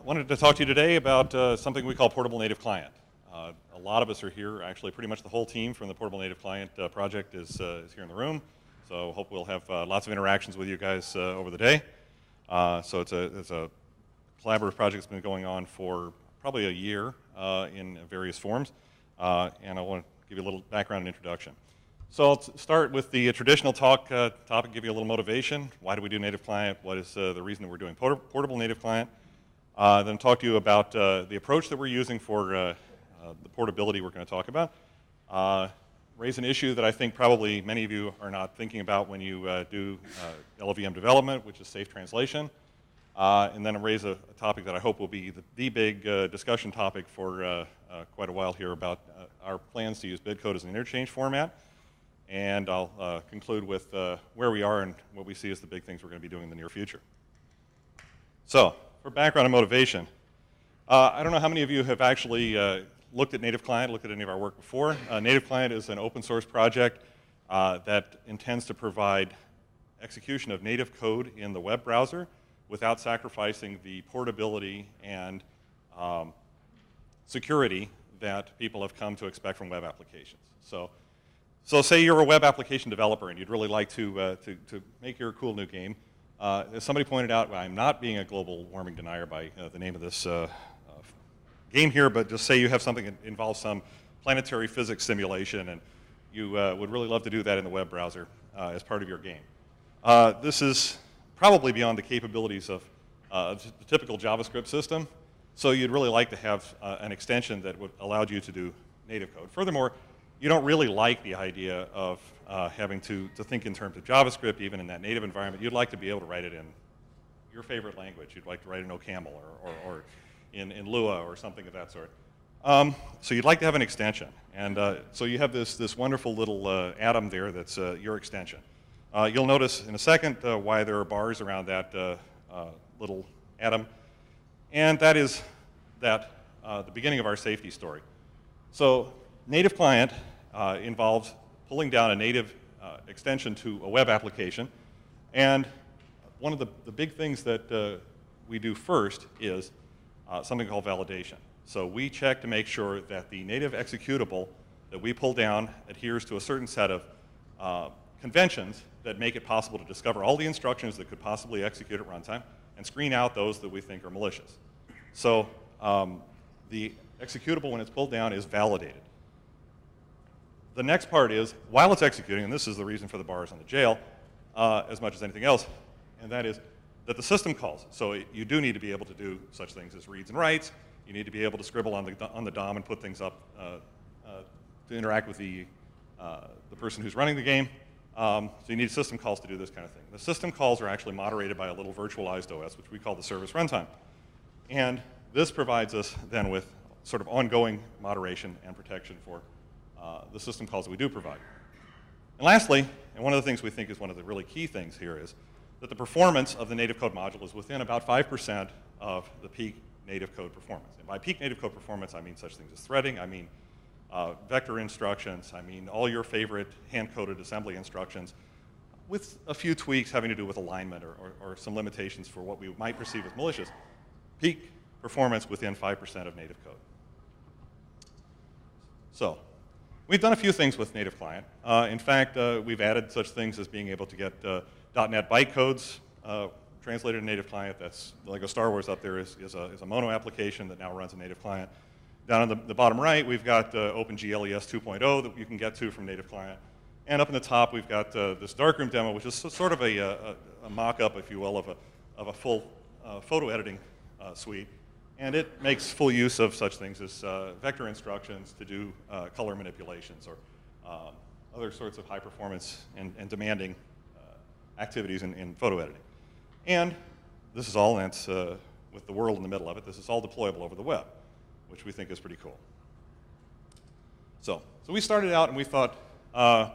I wanted to talk to you today about something we call Portable Native Client. A lot of us are here, actually pretty much the whole team from the Portable Native Client project is here in the room. So hope we'll have lots of interactions with you guys over the day. So it's a collaborative project that's been going on for probably a year in various forms. And I want to give you a little background and introduction. So I'll start with the traditional topic, give you a little motivation. Why do we do Native Client? What is the reason that we're doing Portable Native Client? Then talk to you about the approach that we're using for the portability we're going to talk about. Raise an issue that I think probably many of you are not thinking about when you do LLVM development, which is safe translation. And then raise a topic that I hope will be the big discussion topic for quite a while here about our plans to use Bitcode as an interchange format. And I'll conclude with where we are and what we see as the big things we're going to be doing in the near future. So, for background and motivation, I don't know how many of you have actually looked at Native Client, looked at any of our work before. Native Client is an open source project that intends to provide execution of native code in the web browser without sacrificing the portability and security that people have come to expect from web applications. So say you're a web application developer and you'd really like to make your cool new game. As somebody pointed out, I'm not being a global warming denier by the name of this game here, but just say you have something that involves some planetary physics simulation and you would really love to do that in the web browser as part of your game. This is probably beyond the capabilities of the typical JavaScript system, so you'd really like to have an extension that would allow you to do native code. Furthermore, you don't really like the idea of having to think in terms of JavaScript, even in that native environment. You'd like to be able to write it in your favorite language. You'd like to write in OCaml or in Lua or something of that sort. So you'd like to have an extension. And so you have this wonderful little atom there that's your extension. You'll notice in a second why there are bars around that little atom. And that is the beginning of our safety story. So Native Client involves pulling down a native extension to a web application. And one of the big things that we do first is something called validation. So we check to make sure that the native executable that we pull down adheres to a certain set of conventions that make it possible to discover all the instructions that could possibly execute at runtime and screen out those that we think are malicious. So the executable, when it's pulled down, is validated. The next part is, while it's executing, and this is the reason for the bars on the jail, as much as anything else, and that is that the system calls. So you do need to be able to do such things as reads and writes. You need to be able to scribble on the DOM and put things up to interact with the person who's running the game. So you need system calls to do this kind of thing. The system calls are actually moderated by a little virtualized OS, which we call the service runtime. And this provides us then with sort of ongoing moderation and protection for the system calls that we do provide. And lastly, and one of the things we think is one of the really key things here is that the performance of the native code module is within about 5% of the peak native code performance. And by peak native code performance, I mean such things as threading, I mean vector instructions, I mean all your favorite hand-coded assembly instructions, with a few tweaks having to do with alignment or some limitations for what we might perceive as malicious. Peak performance within 5% of native code. So, we've done a few things with Native Client. In fact, we've added such things as being able to get .NET bytecodes translated in Native Client. That's like a Star Wars up there is a mono application that now runs in Native Client. Down on the bottom right, we've got OpenGLES 2.0 that you can get to from Native Client. And up in the top, we've got this darkroom demo, which is sort of a mock-up, if you will, of a full photo editing suite. And it makes full use of such things as vector instructions to do color manipulations or other sorts of high performance and demanding activities in photo editing. And this is all, and it's with the world in the middle of it, this is all deployable over the web, which we think is pretty cool. So we started out and we thought, actually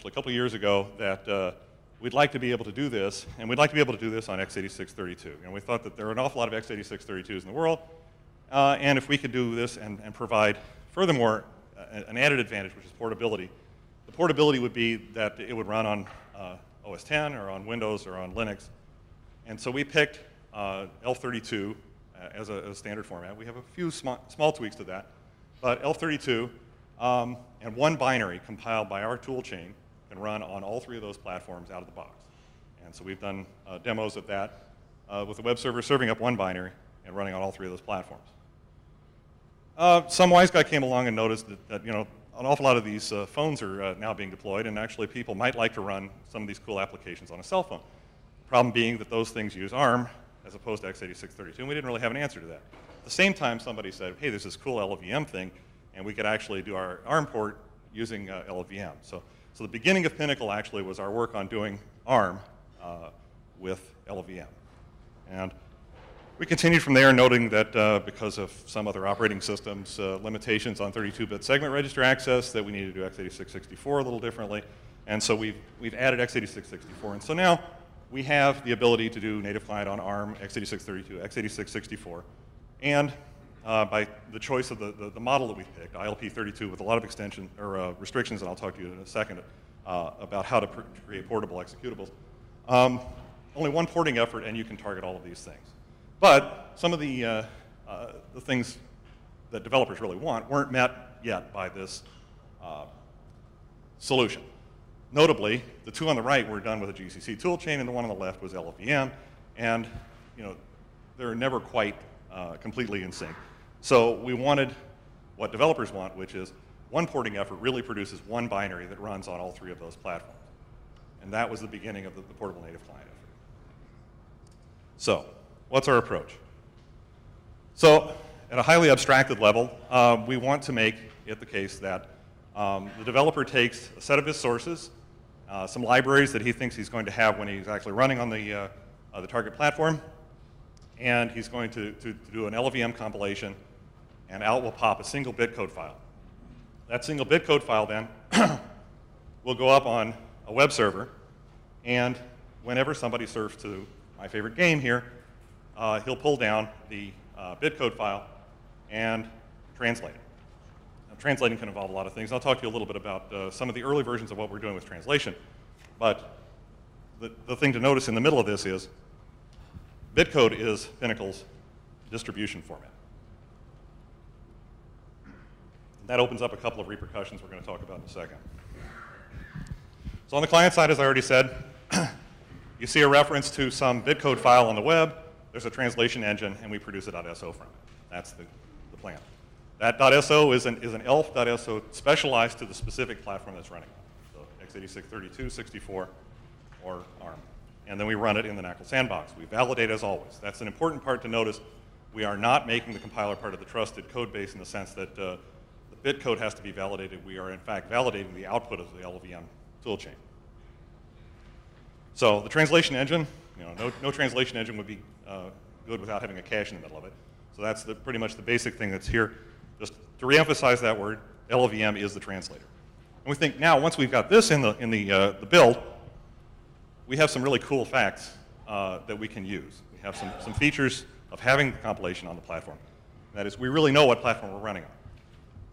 a couple years ago, that we'd like to be able to do this, and we'd like to be able to do this on x86-32. And we thought that there are an awful lot of x86-32s in the world, and if we could do this and provide, furthermore, an added advantage, which is portability. The portability would be that it would run on OS X or on Windows or on Linux. And so we picked L32 as a standard format. We have a few small tweaks to that. But L32 and one binary compiled by our tool chain can run on all three of those platforms out of the box. And so we've done demos of that with the web server serving up one binary and running on all three of those platforms. Some wise guy came along and noticed that an awful lot of these phones are now being deployed, and actually people might like to run some of these cool applications on a cell phone. The problem being that those things use ARM as opposed to x86-32, and we didn't really have an answer to that. At the same time, somebody said, hey, there's this cool LLVM thing, and we could actually do our ARM port using LLVM. So the beginning of Pinnacle actually was our work on doing ARM with LLVM. And we continued from there, noting that because of some other operating systems limitations on 32-bit segment register access, that we needed to do x86-64 a little differently. And so we've added x86-64. And so now we have the ability to do native client on ARM, x86-32, x86-64. And by the choice of the model that we picked, ILP32, with a lot of extension or restrictions, and I'll talk to you in a second about how to create portable executables. Only one porting effort, and you can target all of these things. But some of the things that developers really want weren't met yet by this solution. Notably, the two on the right were done with a GCC toolchain, and the one on the left was LLVM, and they're never quite completely in sync. So we wanted what developers want, which is one porting effort really produces one binary that runs on all three of those platforms. And that was the beginning of the portable native client effort. So what's our approach? So at a highly abstracted level, we want to make it the case that the developer takes a set of his sources, some libraries that he thinks he's going to have when he's actually running on the target platform, and he's going to do an LLVM compilation, and out will pop a single bitcode file. That single bitcode file then will go up on a web server, and whenever somebody surfs to my favorite game here, he'll pull down the bitcode file and translate it. Now, translating can involve a lot of things. I'll talk to you a little bit about some of the early versions of what we're doing with translation. But the thing to notice in the middle of this is Bitcode is Pinnacle's distribution format. That opens up a couple of repercussions we're going to talk about in a second. So on the client side, as I already said, you see a reference to some bitcode file on the web. There's a translation engine, and we produce a .so from it. That's the plan. That .so is an elf.so specialized to the specific platform that's running on, so x86-32, 64, or ARM. And then we run it in the NACL sandbox. We validate as always. That's an important part to notice. We are not making the compiler part of the trusted code base in the sense that the bitcode has to be validated. We are, in fact, validating the output of the LLVM toolchain. So the translation engine, no translation engine would be good without having a cache in the middle of it. So that's pretty much the basic thing that's here. Just to reemphasize that word, LLVM is the translator. And we think now, once we've got this in the build, we have some really cool facts that we can use. We have some features of having the compilation on the platform. That is, we really know what platform we're running on.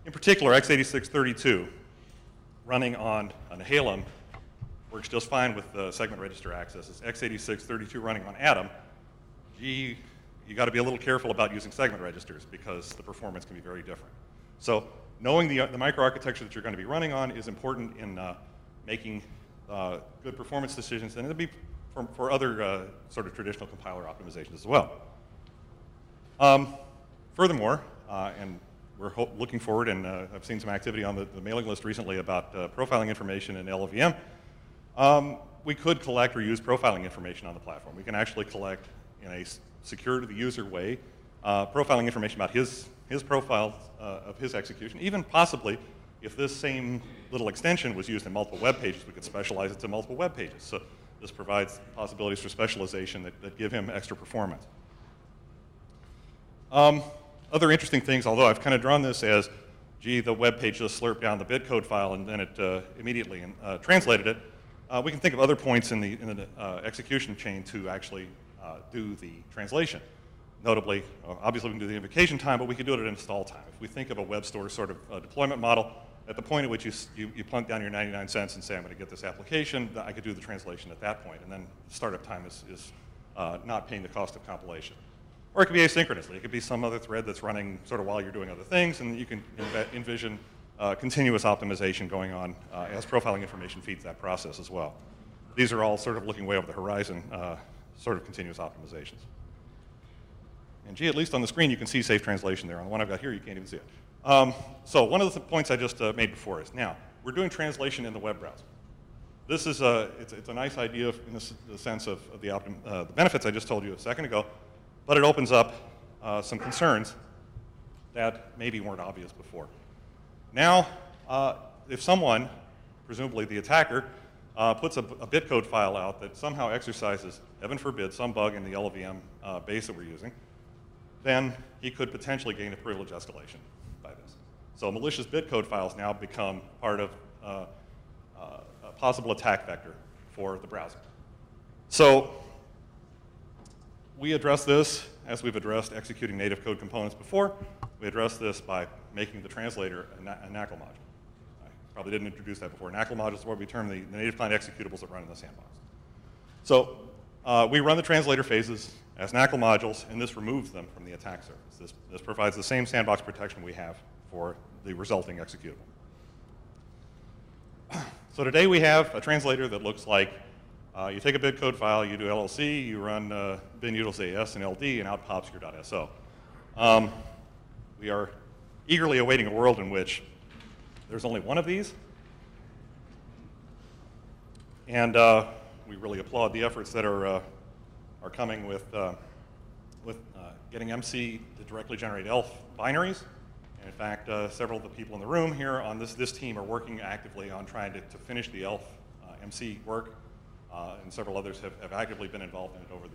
In particular, x86-32 running on an Halem works just fine with segment register access. It's x86-32 running on Atom. Gee, you got to be a little careful about using segment registers because the performance can be very different. So knowing the microarchitecture that you're going to be running on is important in making good performance decisions, and it'll be for other sort of traditional compiler optimizations as well. Furthermore, and we're looking forward, and I've seen some activity on the mailing list recently about profiling information in LLVM. We could collect or use profiling information on the platform. We can actually collect in a secure to the user way profiling information about his profile of his execution. Even possibly, if this same little extension was used in multiple web pages, we could specialize it to multiple web pages. So this provides possibilities for specialization that give him extra performance. Other interesting things, although I've kind of drawn this as, gee, the web page just slurped down the bitcode file and then it immediately translated it. We can think of other points in the execution chain to actually do the translation. Notably, obviously we can do the invocation time, but we could do it at install time. If we think of a web store sort of deployment model, at the point at which you plunk down your 99 cents and say, I'm going to get this application, I could do the translation at that point, and then startup time is not paying the cost of compilation. Or it could be asynchronously. It could be some other thread that's running sort of while you're doing other things, and you can envision continuous optimization going on as profiling information feeds that process as well. These are all sort of looking way over the horizon, sort of continuous optimizations. And gee, at least on the screen you can see safe translation there. On the one I've got here, you can't even see it. So one of the points I just made before is, now, we're doing translation in the web browser. This is it's a nice idea in the sense of the benefits I just told you a second ago, but it opens up some concerns that maybe weren't obvious before. Now, if someone, presumably the attacker, puts a bitcode file out that somehow exercises, heaven forbid, some bug in the LLVM base that we're using, then he could potentially gain a privilege escalation by this. So malicious bitcode files now become part of a possible attack vector for the browser. So we address this as we've addressed executing native code components before. We address this by making the translator a NACL module. I probably didn't introduce that before. NACL module is what we term the native client executables that run in the sandbox. So we run the translator phases as NACL modules, and this removes them from the attack surface. This provides the same sandbox protection we have for the resulting executable. So today we have a translator that looks like you take a bitcode file, you do LLC, you run bin utils AS and LD, and out pops your .so. We are eagerly awaiting a world in which there's only one of these. And we really applaud the efforts that are coming with getting MC to directly generate ELF binaries. And in fact, several of the people in the room here on this team are working actively on trying to finish the ELF MC work. And several others have actively been involved in it over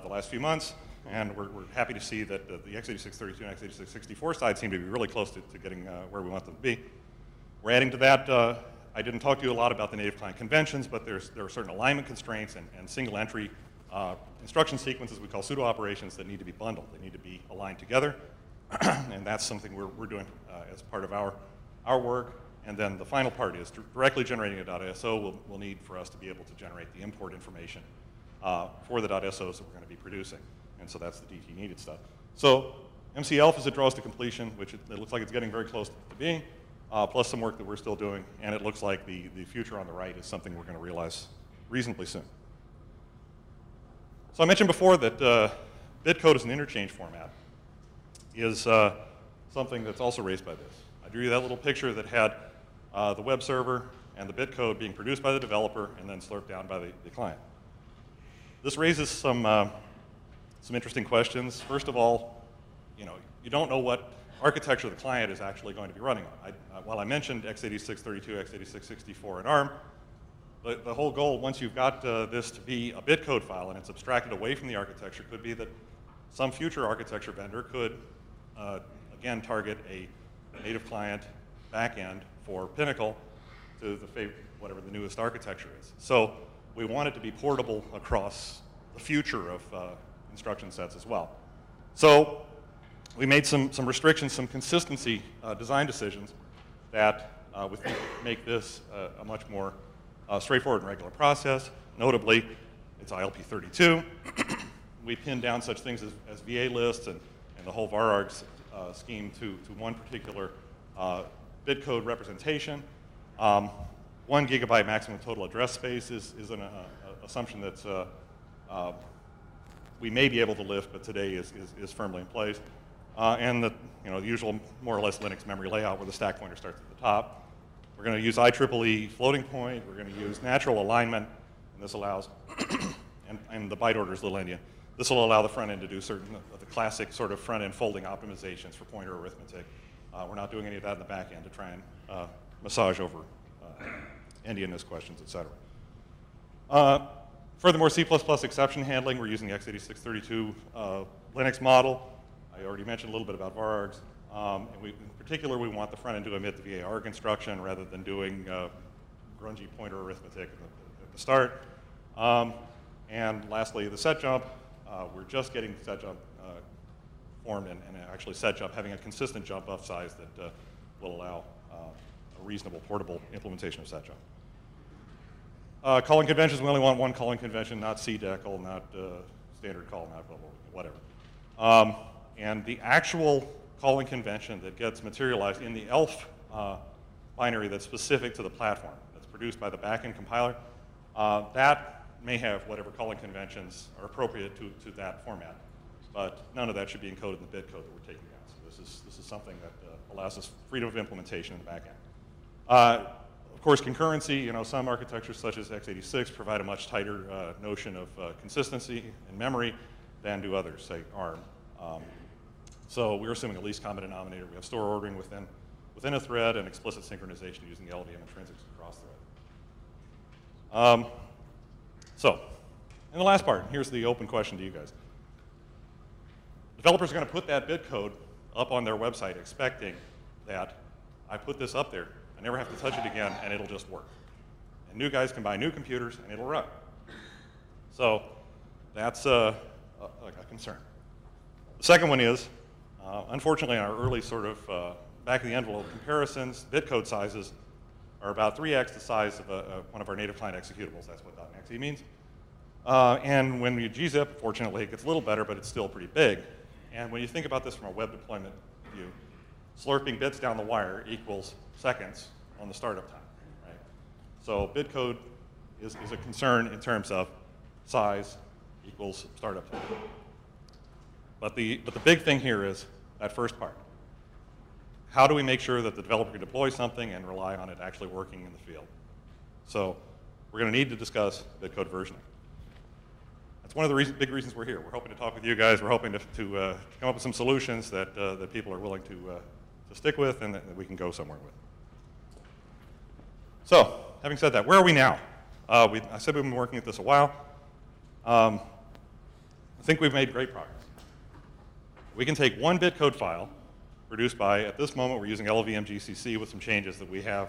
the last few months. And we're happy to see that the x86-32 and x86-64 side seem to be really close to getting where we want them to be. We're adding to that, I didn't talk to you a lot about the native client conventions, but there are certain alignment constraints and single entry instruction sequences we call pseudo operations that need to be bundled. They need to be aligned together. And that's something we're doing as part of our work. And then the final part is directly generating a .so will need for us to be able to generate the import information for the .sos that we're going to be producing. And so that's the DT needed stuff. So MC ELF as it draws to completion, which it looks like it's getting very close to being, plus some work that we're still doing. And it looks like the future on the right is something we're going to realize reasonably soon. So I mentioned before that bitcode as an interchange format is something that's also raised by this. I drew you that little picture that had the web server and the bitcode being produced by the developer and then slurped down by the client. This raises some interesting questions. First of all, you don't know what architecture the client is actually going to be running on. While I mentioned x86-32, x86-64, and ARM, the whole goal, once you've got this to be a bitcode file and it's abstracted away from the architecture, could be that some future architecture vendor could, again, target a native client backend for Pinnacle to whatever the newest architecture is. So we want it to be portable across the future of instruction sets as well. So we made some restrictions, some consistency design decisions that we think make this a much more straightforward and regular process. Notably, it's ILP32. We pinned down such things as VA lists and the whole varargs scheme to one particular bitcode representation. 1 gigabyte maximum total address space is an assumption that's we may be able to lift, but today is firmly in place. And the usual more or less Linux memory layout where the stack pointer starts at the top. We're going to use IEEE floating point. We're going to use natural alignment, and this allows, and the byte order is little endian. This will allow the front end to do certain of the classic sort of front end folding optimizations for pointer arithmetic. We're not doing any of that in the back end to try and massage over endianness questions, et cetera. Furthermore, C++ exception handling, we're using the x86-32 Linux model. I already mentioned a little bit about varargs. And in particular, we want the front end to emit the VA arg instruction rather than doing grungy pointer arithmetic at the start. And lastly, the set jump. We're just getting the set jump formed and actually set jump having a consistent jump up size that will allow a reasonable portable implementation of set jump. Calling conventions, we only want one calling convention, not CDECL, not standard call, not blah, blah, blah, whatever. And the actual calling convention that gets materialized in the ELF binary that's specific to the platform, that's produced by the backend compiler, that may have whatever calling conventions are appropriate to that format. But none of that should be encoded in the Bitcode that we're taking out. So this is something that allows us freedom of implementation in the backend. Of course, concurrency, some architectures such as x86 provide a much tighter notion of consistency in memory than do others, say ARM. So we're assuming a least common denominator. We have store ordering within a thread and explicit synchronization using the LLVM intrinsics across thread. So, in the last part, here's the open question to you guys. Developers are going to put that Bitcode up on their website expecting that I put this up there, I never have to touch it again, and it'll just work. And new guys can buy new computers, and it'll run. So that's a concern. The second one is, unfortunately, in our early sort of back-of-the-envelope comparisons, Bitcode sizes are about 3x the size of one of our native client executables. That's what .exe means. And when you gzip, fortunately, it gets a little better, but it's still pretty big. And when you think about this from a web deployment view, slurping bits down the wire equals seconds on the startup time, right? So Bitcode is a concern in terms of size equals startup time. But the big thing here is that first part. How do we make sure that the developer can deploy something and rely on it actually working in the field? So we're going to need to discuss Bitcode versioning. That's one of the big reasons we're here. We're hoping to talk with you guys. We're hoping to come up with some solutions that people are willing to stick with and that we can go somewhere with. So, having said that, where are we now? I said we've been working at this a while. I think we've made great progress. We can take one Bitcode file produced by, at this moment, we're using LLVM GCC with some changes that we have.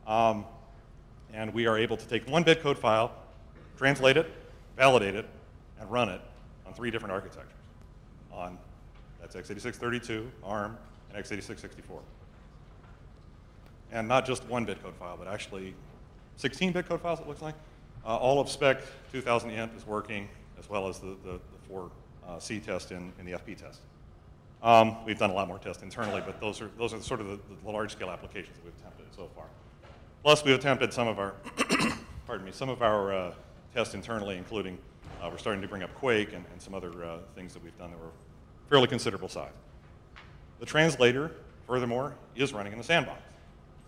And we are able to take one Bitcode file, translate it, validate it, and run it on 3 different architectures. That's x86-32, ARM, and x86-64. And not just one Bitcode file, but actually 16 Bitcode files, it looks like. All of spec 2000 int is working, as well as the 4C test in the FP test. We've done a lot more tests internally, but those are sort of the large-scale applications that we've attempted so far. Plus, we've attempted some of our, some of our tests internally, including we're starting to bring up Quake and some other things that we've done that were fairly considerable size. The translator, furthermore, is running in the sandbox.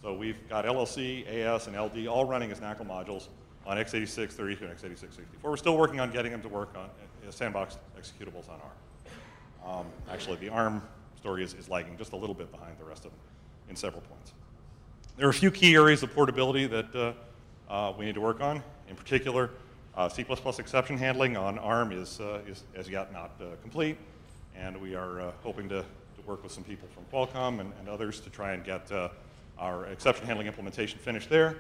So we've got LLC, AS, and LD all running as NACL modules on x86, 32, and x86, 64. We're still working on getting them to work on sandbox executables on ARM. Actually, the ARM story is lagging just a little bit behind the rest of them in several points. There are a few key areas of portability that we need to work on. In particular, C++ exception handling on ARM is as yet not complete, and we are hoping to work with some people from Qualcomm and others to try and get our exception handling implementation finished there.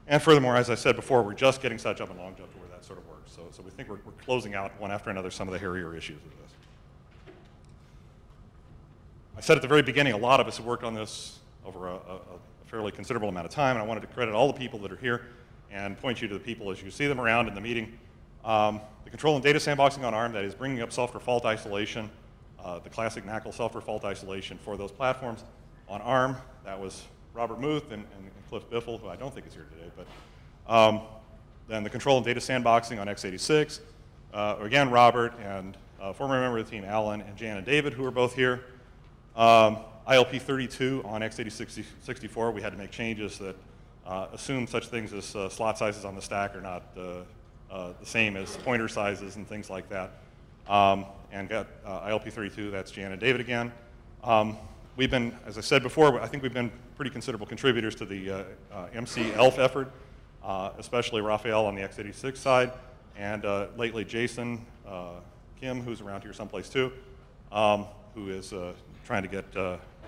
And furthermore, as I said before, we're just getting set jump and long jump to where that sort of works. So we think we're closing out one after another some of the hairier issues of this. I said at the very beginning, a lot of us have worked on this over a fairly considerable amount of time, and I wanted to credit all the people that are here and point you to the people as you see them around in the meeting. The control and data sandboxing on ARM, that is bringing up software fault isolation, the classic NACL software fault isolation for those platforms. On ARM, that was Robert Muth and Cliff Biffle, who I don't think is here today, but then the control and data sandboxing on x86, again, Robert and former member of the team, Alan and Jan and David, who are both here. ILP32 on x86-64, we had to make changes that assume such things as slot sizes on the stack are not the same as pointer sizes and things like that. And got ILP32, that's Jan and David again. We've been, as I said before, I think we've been pretty considerable contributors to the MC ELF effort, especially Raphael on the x86 side, and lately Jason Kim, who's around here someplace too, who is trying to get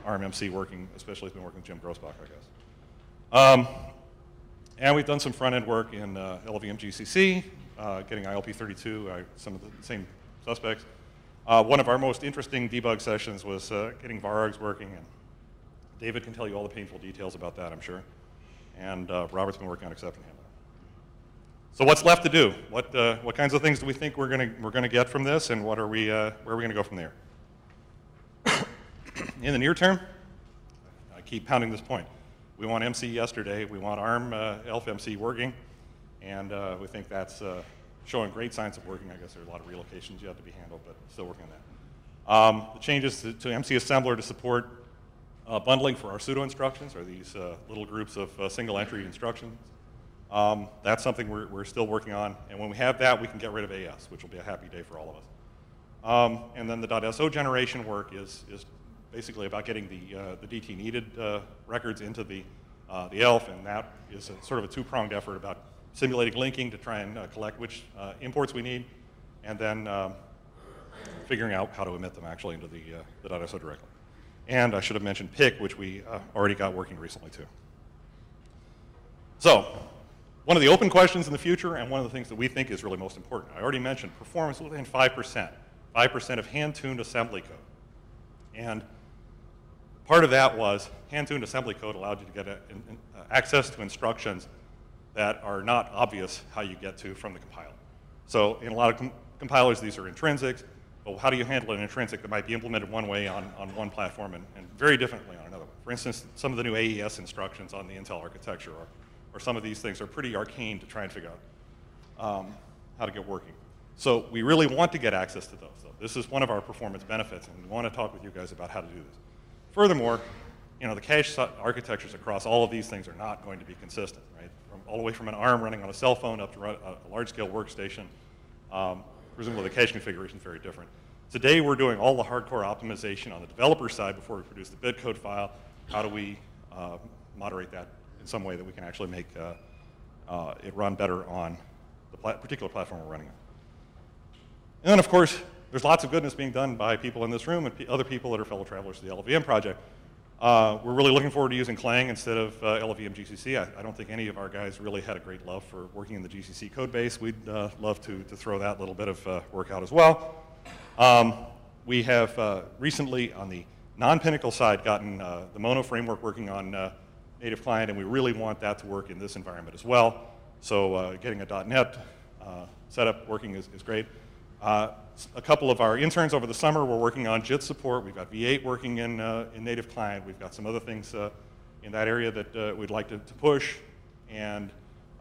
ARM MC working, especially has been working with Jim Grossbach, I guess. And we've done some front-end work in LLVM GCC, getting ILP32, some of the same suspects. One of our most interesting debug sessions was getting varargs working, and David can tell you all the painful details about that, I'm sure. And Robert's been working on exception So what's left to do? What kinds of things do we think we're gonna get from this, and where are we gonna go from there? In the near term, I keep pounding this point. We want MC yesterday. We want ARM LFMC working, and we think that's showing great signs of working. I guess there are a lot of relocations yet to be handled, but still working on that. The changes to MC assembler to support bundling for our pseudo instructions, or these little groups of single entry instructions. That's something we're still working on, and when we have that, we can get rid of AS, which will be a happy day for all of us. And then the .SO generation work is basically about getting the DT needed records into the ELF, and that is sort of a two-pronged effort about simulating linking to try and collect which imports we need, and then figuring out how to emit them actually into the .SO directly. And I should have mentioned PIC, which we already got working recently too. So, one of the open questions in the future, and one of the things that we think is really most important, I already mentioned performance within 5%, 5% of hand-tuned assembly code. And part of that was hand-tuned assembly code allowed you to get access to instructions that are not obvious how you get to from the compiler. So in a lot of compilers, these are intrinsics. But how do you handle an intrinsic that might be implemented one way on one platform and very differently on another one? For instance, some of the new AES instructions on the Intel architecture or some of these things are pretty arcane to try and figure out how to get working. So we really want to get access to those, though. This is one of our performance benefits, and we want to talk with you guys about how to do this. Furthermore, the cache architectures across all of these things are not going to be consistent, right? All the way from an ARM running on a cell phone up to a large-scale workstation. Presumably the cache configuration is very different. Today we're doing all the hardcore optimization on the developer side before we produce the bitcode file. How do we moderate that in some way that we can actually make it run better on the particular platform we're running on? And then, of course, there's lots of goodness being done by people in this room and other people that are fellow travelers to the LLVM project. We're really looking forward to using Clang instead of LLVM GCC. I don't think any of our guys really had a great love for working in the GCC code base. We'd love to throw that little bit of work out as well. We have recently, on the non-Pinnacle side, gotten the Mono framework working on native client, and we really want that to work in this environment as well. So getting a .NET setup working is great. A couple of our interns over the summer were working on JIT support. We've got V8 working in native client. We've got some other things in that area that we'd like to push, and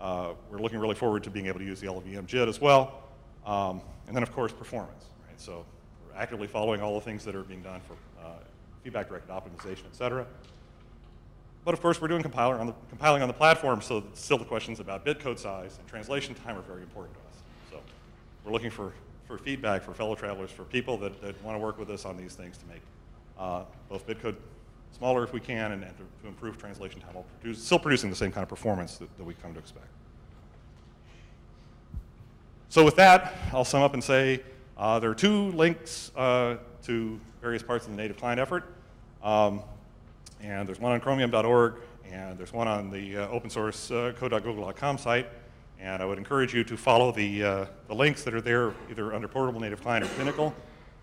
we're looking really forward to being able to use the LLVM JIT as well. And then, of course, performance. Right? So we're actively following all the things that are being done for feedback-directed optimization, et cetera. But of course, we're doing compiling on the platform, so still the questions about bitcode size and translation time are very important to us. So we're looking for feedback for fellow travelers, for people that want to work with us on these things to make both bitcode smaller if we can, and to improve translation time while still producing the same kind of performance that we come to expect. So with that, I'll sum up and say there are 2 links to various parts of the native client effort. And there's one on chromium.org, and there's one on the open source code.google.com site. And I would encourage you to follow the links that are there, either under Portable Native Client or Pinnacle,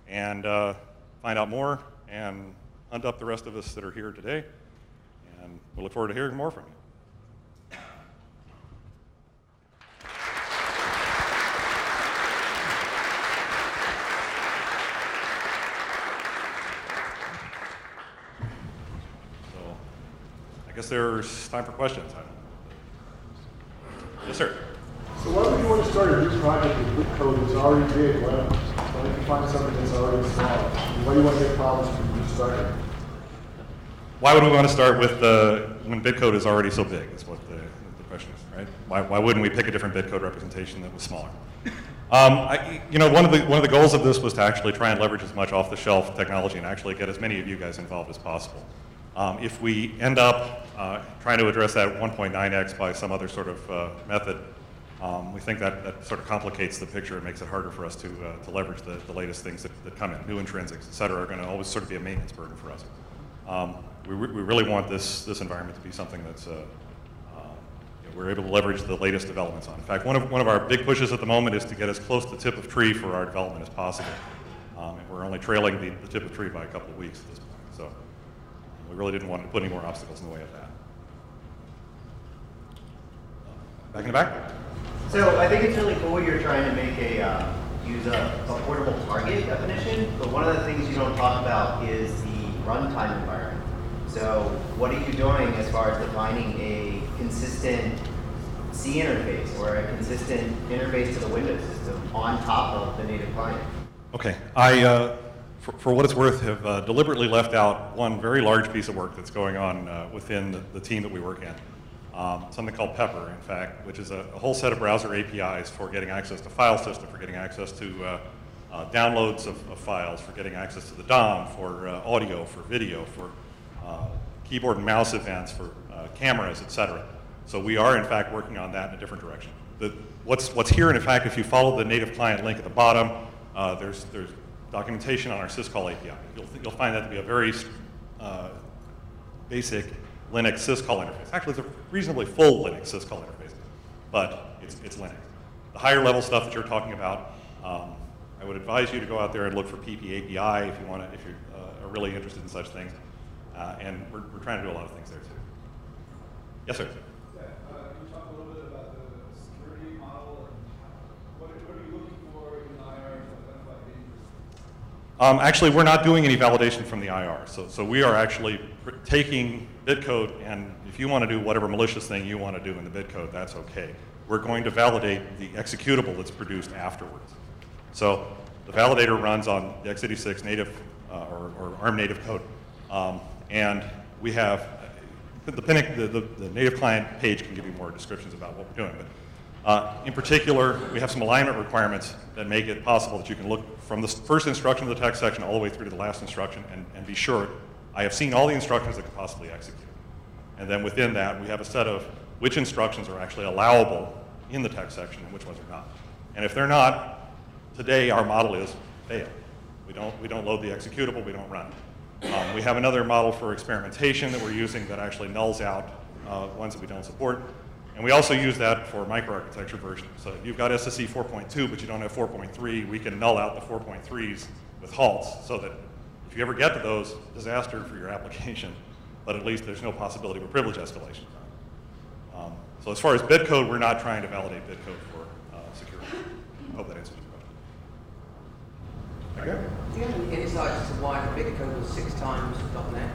and find out more and hunt up the rest of us that are here today. And we'll look forward to hearing more from you. So I guess there's time for questions. Yes, sir. So why would you want to start a new project with Bitcode that's already big? Why don't you find something that's already small? Why do you want to make problems from you starting? Why would we want to start with when Bitcode is already so big? Is what the question is, right? Why wouldn't we pick a different Bitcode representation that was smaller? One of the goals of this was to actually try and leverage as much off-the-shelf technology and actually get as many of you guys involved as possible. If we end up trying to address that 1.9x by some other sort of method, we think that sort of complicates the picture and makes it harder for us to leverage the latest things that come in. New intrinsics, et cetera, are going to always sort of be a maintenance burden for us. We really want this environment to be something that's we're able to leverage the latest developments on. In fact, one of our big pushes at the moment is to get as close to the tip of tree for our development as possible. And we're only trailing the tip of tree by a couple of weeks at this point. So we really didn't want to put any more obstacles in the way of that. Back in the back? So I think it's really cool you're trying to make use a portable target definition, but one of the things you don't talk about is the runtime environment. So what are you doing as far as defining a consistent C interface or a consistent interface to the Windows system on top of the native client? Okay, for what it's worth, have deliberately left out one very large piece of work that's going on within the team that we work in. Something called Pepper, in fact, which is a whole set of browser APIs for getting access to file system, for getting access to downloads of files, for getting access to the DOM, for audio, for video, for keyboard and mouse events, for cameras, etc. So we are, in fact, working on that in a different direction. What's here, and in fact, if you follow the native client link at the bottom, there's documentation on our syscall API. You'll find that to be a very basic Linux syscall interface. Actually, it's a reasonably full Linux syscall interface, but it's Linux. The higher level stuff that you're talking about, I would advise you to go out there and look for PP API if you want to, if you are really interested in such things. And we're trying to do a lot of things there too. Yes, sir. Yeah, can you talk a little bit about the security model and what are you looking for in IR to identify dangers? Actually, we're not doing any validation from the IR. So we are actually taking Bitcode, and if you want to do whatever malicious thing you want to do in the Bitcode, that's okay. We're going to validate the executable that's produced afterwards. So the validator runs on the x86 native or ARM native code. And we have, the native client page can give you more descriptions about what we're doing. But in particular, we have some alignment requirements that make it possible that you can look from the first instruction of the text section all the way through to the last instruction and be sure I have seen all the instructions that could possibly execute. And then within that, we have a set of which instructions are actually allowable in the text section and which ones are not. And if they're not, today our model is fail. We don't load the executable, we don't run it. We have another model for experimentation that we're using that actually nulls out ones that we don't support. And we also use that for microarchitecture versions. So if you've got SSE 4.2, but you don't have 4.3, we can null out the 4.3s with halts so that if you ever get to those, disaster for your application, but at least there's no possibility of a privilege escalation. So as far as Bitcode, we're not trying to validate Bitcode for security. I hope that answers your question. Okay. Do you have any insights as to why the Bitcode was 6 times .NET?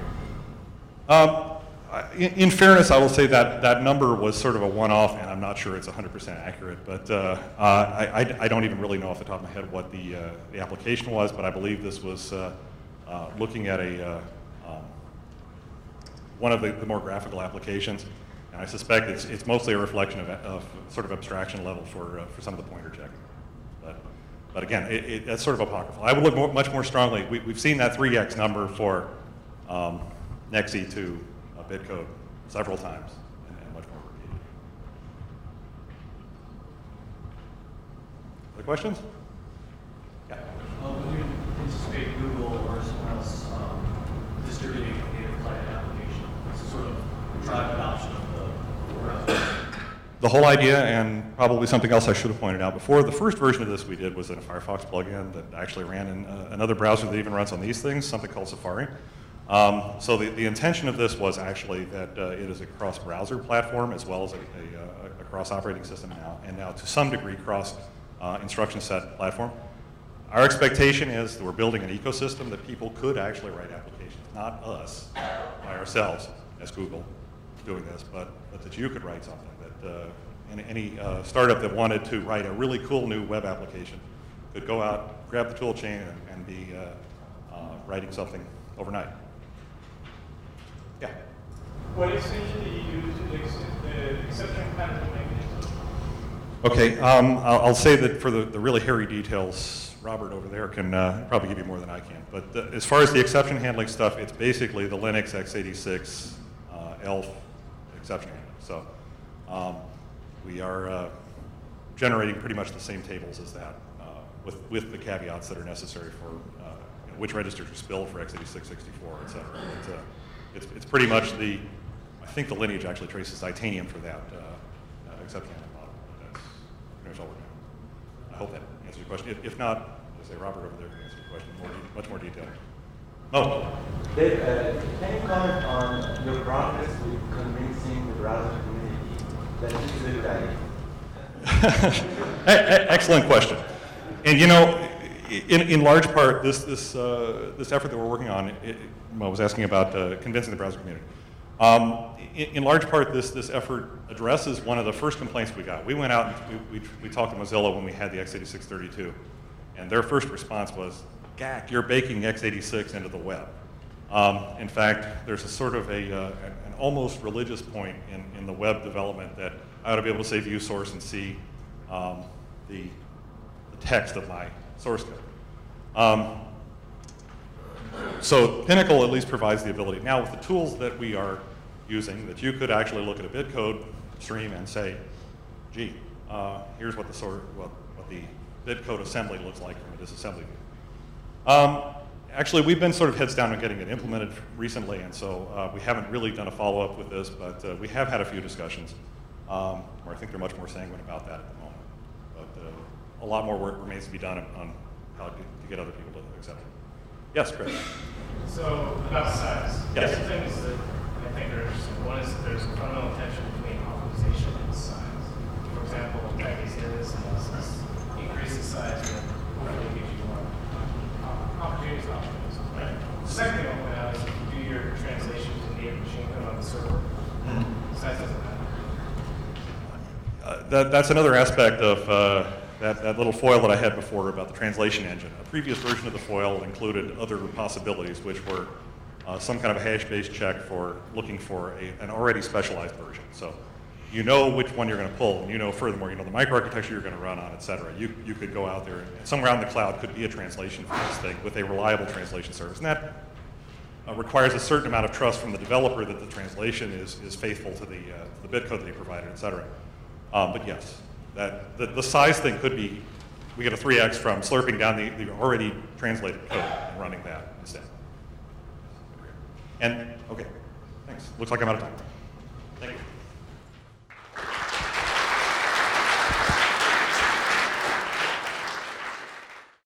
In fairness, I will say that that number was sort of a one-off, and I'm not sure it's 100% accurate. But I don't even really know off the top of my head what the application was, but I believe this was looking at one of the more graphical applications. And I suspect it's mostly a reflection of sort of abstraction level for some of the pointer checking. But again, that's sort of apocryphal. I would look much more strongly. We've seen that 3x number for NexE to Bitcode several times and much more repeated. Other questions? Yeah. Would you anticipate Google or someone else distributing a native client application to sort of drive adoption of the browser? The whole idea, and probably something else I should have pointed out before, the first version of this we did was in a Firefox plugin that actually ran in another browser that even runs on these things, something called Safari. So the intention of this was actually that it is a cross-browser platform as well as a cross-operating system now, and now to some degree cross-instruction set platform. Our expectation is that we're building an ecosystem that people could actually write applications, not us by ourselves as Google doing this, but that you could write something, that any startup that wanted to write a really cool new web application could go out, grab the tool chain, and be writing something overnight. Yeah. What extension do you use to the exception handling mechanism? Okay, I'll say that for the really hairy details, Robert over there can probably give you more than I can. But as far as the exception handling stuff, it's basically the Linux x86 ELF exception handling. So we are generating pretty much the same tables as that, with the caveats that are necessary for which registers are spilled for x86, 64, et cetera. It's pretty much I think the lineage actually traces Titanium for that exception handling model. That's pretty much all we're doing. I hope that answers your question. If not, I'll say Robert over there can answer your question in much more detail. Mo. Dave, can you comment on your progress with convincing the browser community that this is a good idea? Excellent question. And you know, in large part, this effort that we're working on, I was asking about convincing the browser community. In large part, this effort addresses one of the first complaints we got. We went out and we talked to Mozilla when we had the x86-32, and their first response was, "Gack, you're baking x86 into the web." In fact, there's a sort of an almost religious point in the web development that I ought to be able to say view source and see the text of my source code. So Pinnacle at least provides the ability. Now with the tools that we are using, that you could actually look at a Bitcode stream and say, gee, here's what the Bitcode assembly looks like from a disassembly view. Actually, we've been sort of heads down on getting it implemented recently, and so we haven't really done a follow-up with this, but we have had a few discussions where I think they're much more sanguine about that at the moment. But a lot more work remains to be done on how to get other people to accept it. Yes, Chris. So about size. Yes. Two things that I think are interesting. One is that there's a fundamental tension between optimization and size. For example, package areas increase the size, but hopefully gives you more opportunities to optimize. Right. The second thing I'll point out is if you do your translation to native machine code on the server, size doesn't matter. That's another aspect of that little foil that I had before about the translation engine. A previous version of the foil included other possibilities, which were some kind of a hash-based check for looking for an already specialized version. So you know which one you're going to pull, and you know furthermore, you know the microarchitecture you're going to run on, et cetera. You could go out there, and somewhere out in the cloud could be a translation for this thing with a reliable translation service. And that requires a certain amount of trust from the developer that the translation is faithful to the bitcode that he provided, et cetera. But yes, the size thing could be, we get a 3x from slurping down the already translated code and running that instead. And, okay, thanks. Looks like I'm out of time. Thank you.